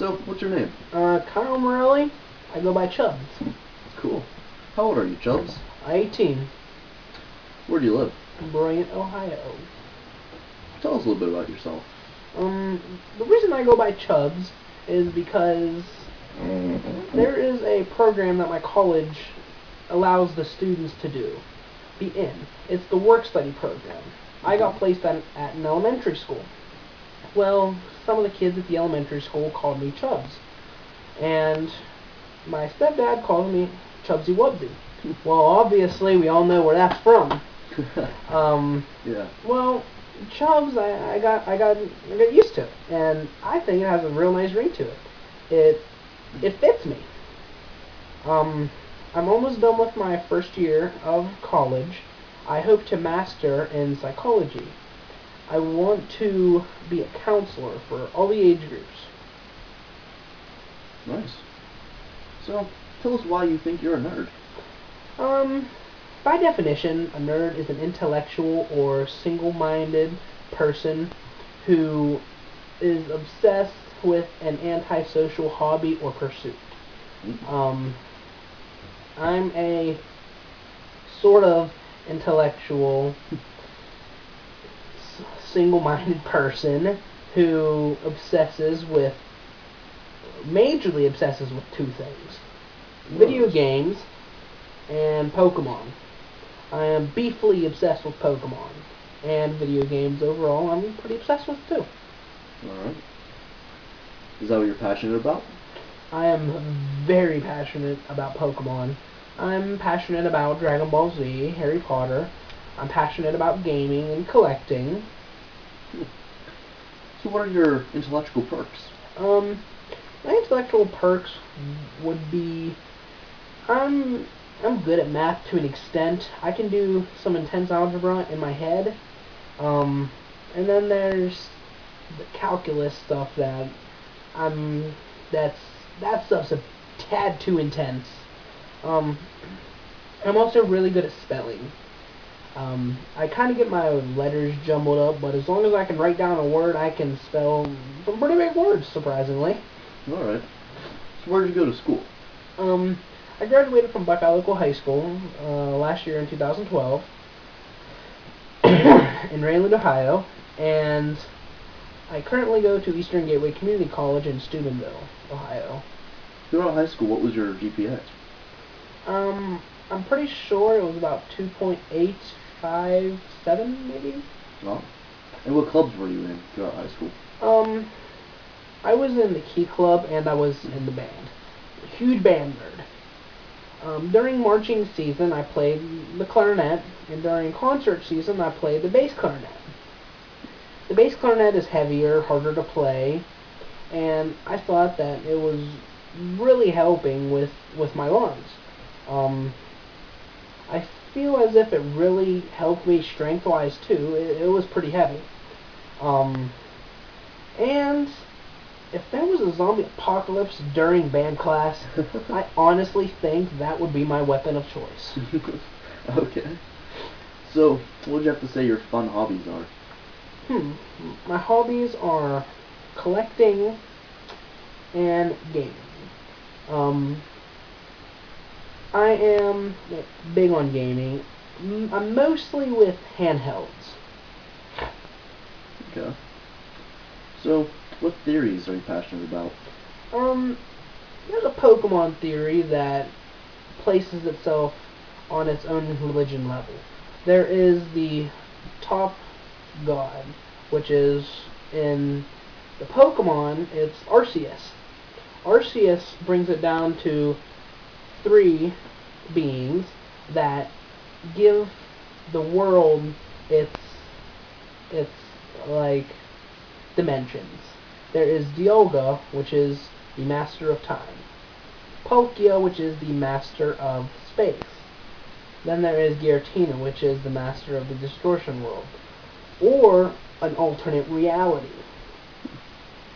So, what's your name? Kyle Morelli. I go by Chubbs. Cool. How old are you, Chubbs? 18. Where do you live? Bryant, Ohio. Tell us a little bit about yourself. The reason I go by Chubbs is because there is a program that my college allows the students to be in. It's the work study program. I got placed at an elementary school. Well, some of the kids at the elementary school called me Chubbs. And my stepdad called me Chubsy Wubsy. Well, obviously, we all know where that's from. Yeah. Well, Chubbs, I got used to it, and I think it has a real nice ring to it. It fits me. I'm almost done with my first year of college. I hope to master in psychology. I want to be a counselor for all the age groups. Nice. So, tell us why you think you're a nerd. By definition, a nerd is an intellectual or single-minded person who is obsessed with an antisocial hobby or pursuit. I'm a sort of intellectual, single-minded person who majorly obsesses with two things: video games and Pokemon. I am beefily obsessed with Pokemon and video games overall. I'm pretty obsessed with too. Alright. Is that what you're passionate about? I am very passionate about Pokemon. I'm passionate about Dragon Ball Z, Harry Potter. I'm passionate about gaming and collecting. So what are your intellectual perks? My intellectual perks would be I'm good at math to an extent. I can do some intense algebra in my head. And then there's the calculus stuff that that stuff's a tad too intense. I'm also really good at spelling. I kind of get my letters jumbled up, but as long as I can write down a word, I can spell some pretty big words, surprisingly. Alright. So where did you go to school? I graduated from Buckeye Local High School last year in 2012 in Rayland, Ohio, and I currently go to Eastern Gateway Community College in Steubenville, Ohio. Throughout high school, what was your GPA? I'm pretty sure it was about 2.857, maybe. Oh. And what clubs were you in throughout high school? I was in the Key Club and I was in the band. Huge band nerd. During marching season, I played the clarinet, and during concert season, I played the bass clarinet. The bass clarinet is heavier, harder to play, and I thought that it was really helping with my lungs. I feel as if it really helped me strength-wise too. It was pretty heavy. And if there was a zombie apocalypse during band class, I honestly think that would be my weapon of choice. Okay. So, what would you have to say your fun hobbies are? My hobbies are collecting and gaming. I am big on gaming. I'm mostly with handhelds. Okay. So, what theories are you passionate about? There's a Pokemon theory that places itself on its own religion level. There is the top god, which is in the Pokemon, it's Arceus. Arceus brings it down to three beings that give the world its like dimensions. There is Dialga, which is the master of time. Palkia, which is the master of space. Then there is Giratina, which is the master of the distortion world, or an alternate reality.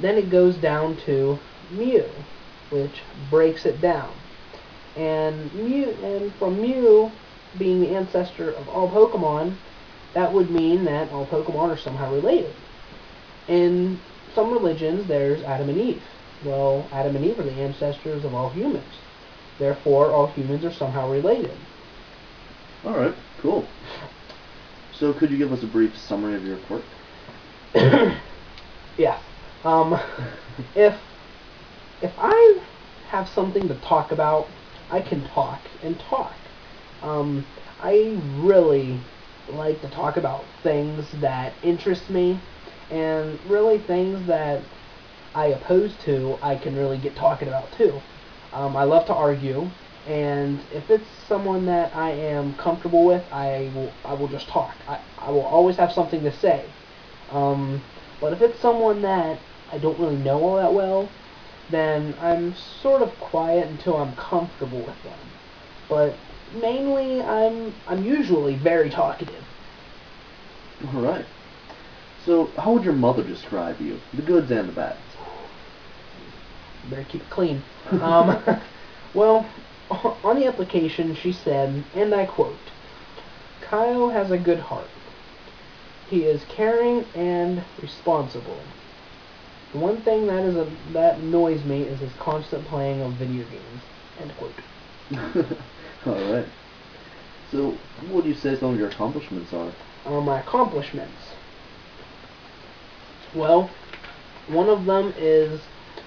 Then it goes down to Mew, which breaks it down. And from Mew being the ancestor of all Pokemon, that would mean that all Pokemon are somehow related. In some religions, there's Adam and Eve. Well, Adam and Eve are the ancestors of all humans. Therefore, all humans are somehow related. Alright, cool. So could you give us a brief summary of your report? Yeah. Um, if I have something to talk about, I can talk and talk. I really like to talk about things that interest me, and really things that I oppose to, I can really get talking about too. I love to argue, and if it's someone that I am comfortable with, I will just talk. I will always have something to say. But if it's someone that I don't really know all that well, then I'm sort of quiet until I'm comfortable with them. But mainly, I'm usually very talkative. Alright. So how would your mother describe you? The goods and the bads. You better keep it clean. Um, well, on the application, she said, and I quote, "Kyle has a good heart. He is caring and responsible. The one thing that annoys me is his constant playing of video games." End quote. Alright. So what would you say some of your accomplishments are? My accomplishments. Well, one of them is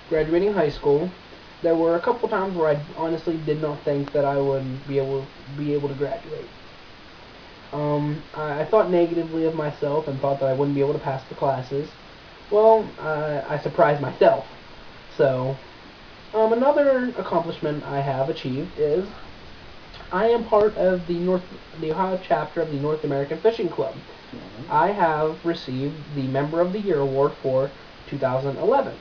graduating high school. There were a couple times where I honestly did not think that I would be able to graduate. I thought negatively of myself and thought that I wouldn't be able to pass the classes. Well, I surprised myself. So, another accomplishment I have achieved is I am part of the Ohio chapter of the North American Fishing Club. I have received the Member of the Year award for 2011.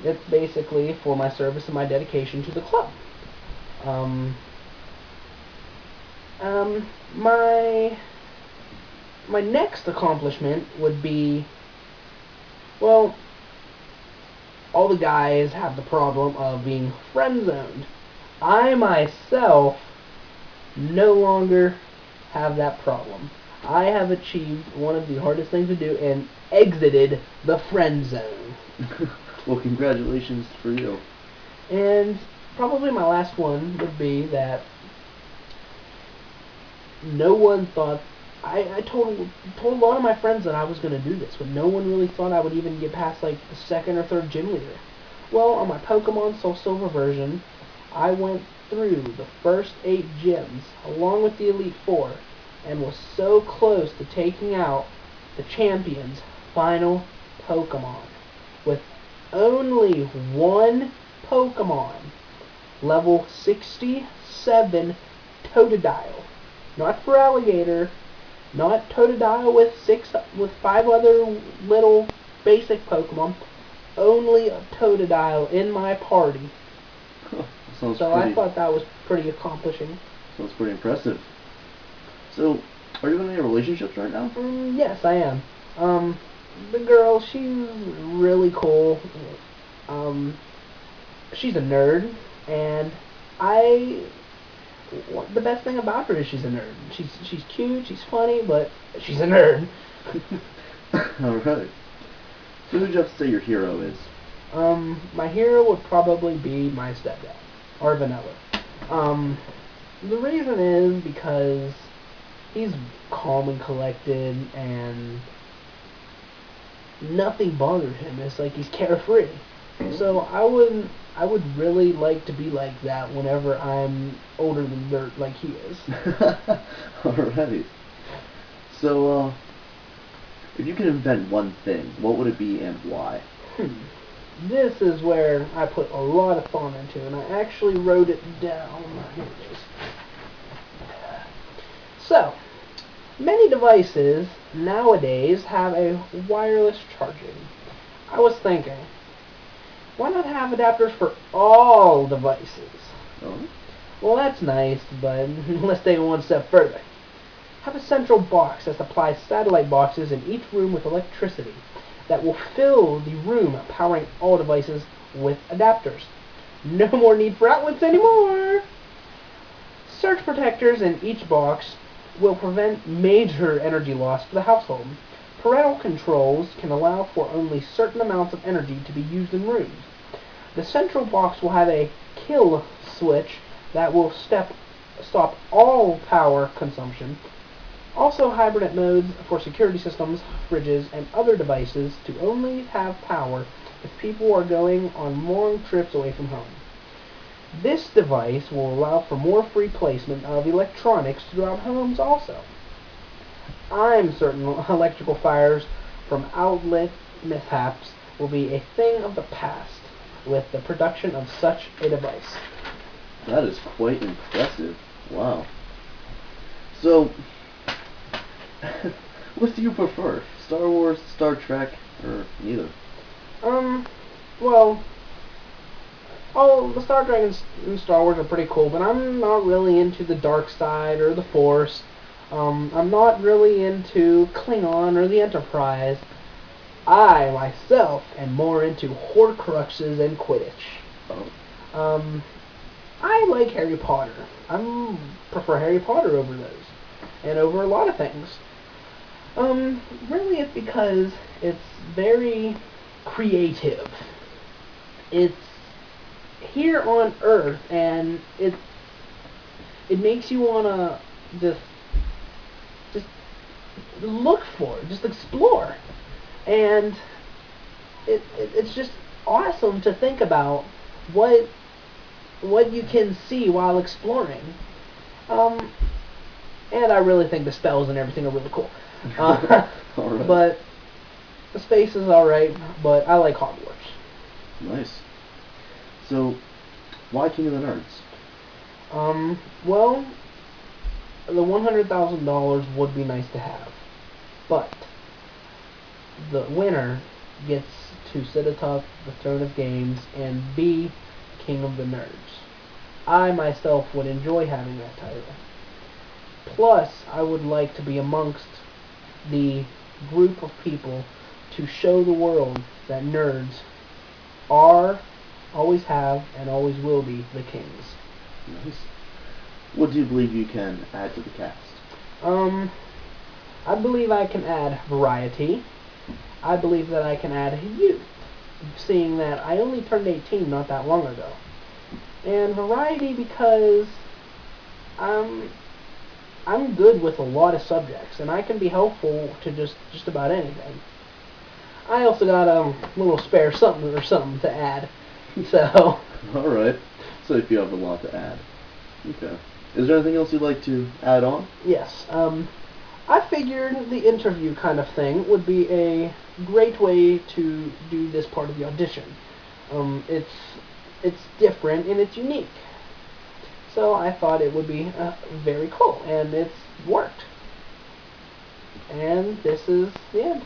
It's basically for my service and my dedication to the club. Um, my next accomplishment would be, well, all the guys have the problem of being friend zoned. I myself no longer have that problem. I have achieved one of the hardest things to do and exited the friend zone. Well, congratulations for you. And probably my last one would be that no one thought I told a lot of my friends that I was going to do this, but no one really thought I would even get past like the second or third gym leader. Well, on my Pokemon Soul Silver version, I went through the first 8 gyms along with the Elite Four and was so close to taking out the champion's final Pokemon with only one Pokemon, level 67 Totodile. Not for alligator, not Totodile with 5 other little basic Pokemon, only a Totodile in my party. Sounds So pretty, I thought that was pretty accomplishing. sounds pretty impressive. So, are you in any relationships right now? Yes, I am. The girl, she's really cool. She's a nerd, and the best thing about her is she's a nerd. She's cute, she's funny, but she's a nerd. Alright. So who would you have to say your hero is? My hero would probably be my stepdad, or Vanilla. The reason is because he's calm and collected, and nothing bothers him. It's like he's carefree. So I would really like to be like that whenever I'm older than dirt like he is. Alright. So, if you could invent one thing, what would it be and why? This is where I put a lot of thought into, and I actually wrote it down. Here it is. So, many devices nowadays have a wireless charging. I was thinking, why not have adapters for all devices? Oh? Well, that's nice, but let's take it one step further. Have a central box that supplies satellite boxes in each room with electricity that will fill the room, powering all devices with adapters. No more need for outlets anymore! Surge protectors in each box will prevent major energy loss for the household. Parental controls can allow for only certain amounts of energy to be used in rooms. The central box will have a kill switch that will stop all power consumption. Also, hibernate modes for security systems, fridges, and other devices to only have power if people are going on long trips away from home. This device will allow for more free placement of electronics throughout homes also. I'm certain electrical fires from outlet mishaps will be a thing of the past with the production of such a device. That is quite impressive. Wow. So, what do you prefer? Star Wars, Star Trek, or neither? Well, the Star Trek and Star Wars are pretty cool, but I'm not really into the dark side or the Force. I'm not really into Klingon or the Enterprise. I, myself, am more into Horcruxes and Quidditch. Oh. I like Harry Potter. I prefer Harry Potter over those, and over a lot of things. Really it's because it's very creative. It's here on Earth, and it makes you wanna just look for it, just explore, and it's just awesome to think about what you can see while exploring. And I really think the spells and everything are really cool. Alright. But the space is alright, but I like Hogwarts. Nice. So, why King of the Nerds? Well, the $100,000 would be nice to have, but the winner gets to sit atop the throne of games and be King of the Nerds. I myself would enjoy having that title. Plus, I would like to be amongst the group of people to show the world that nerds are, always have, and always will be the kings. Nice. What do you believe you can add to the cast? I believe I can add variety. I believe that I can add youth, seeing that I only turned 18 not that long ago. And variety because I'm good with a lot of subjects, and I can be helpful to just about anything. I also got a little spare something to add. So. Alright. So if you have a lot to add. Okay. Is there anything else you'd like to add on? Yes. I figured the interview kind of thing would be a great way to do this part of the audition. It's different and it's unique. So I thought it would be very cool, and it's worked. And this is the end.